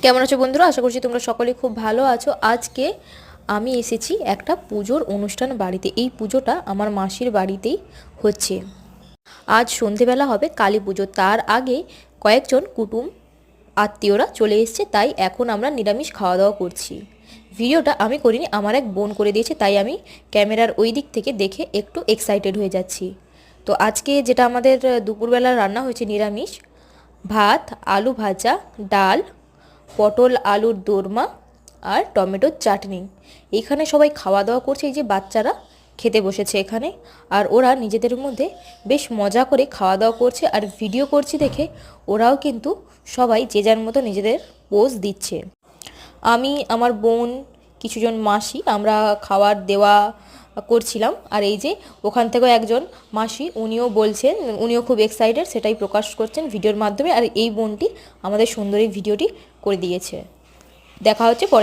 কেমন আছো বন্ধুরা? আশা করছি তোমরা সকলেই খুব ভালো আছো। আজকে আমি এসেছি একটা পুজোর অনুষ্ঠান বাড়িতে। এই পুজোটা আমার মাসির বাড়িতেই হচ্ছে। আজ সন্ধেবেলা হবে কালী পুজো, তার আগে কয়েকজন কুটুম আত্মীয়রা চলে এসছে, তাই এখন আমরা নিরামিষ খাওয়া দাওয়া করছি। ভিডিওটা আমি করিনি, আমার এক বোন করে দিয়েছে, তাই আমি ক্যামেরার ওই দিক থেকে দেখে একটু এক্সাইটেড হয়ে যাচ্ছি। তো আজকে যেটা আমাদের দুপুরবেলা রান্না হয়েছে নিরামিষ, ভাত, আলু ভাজা, ডাল, পটল আলুর দোরমা আর টমেটোর চাটনি। এখানে সবাই খাওয়া দাওয়া করছে, এই যে বাচ্চারা খেতে বসেছে এখানে, আর ওরা নিজেদের মধ্যে বেশ মজা করে খাওয়া দাওয়া করছে। আর ভিডিও করছি দেখে ওরাও কিন্তু সবাই যে যার মতো নিজেদের পোজ দিচ্ছে। আমি, আমার বোন, কিছুজন মাসি আমরা খাবার দেওয়া করছিলাম। আর এই যে ওখান থেকেও একজন মাসি, উনিও বলছেন, উনিও খুব এক্সাইটেড, সেটাই প্রকাশ করছেন ভিডিওর মাধ্যমে। আর এই বোনটি আমাদের সুন্দরী ভিডিওটি করে দিয়েছে। দেখা হচ্ছে পরে।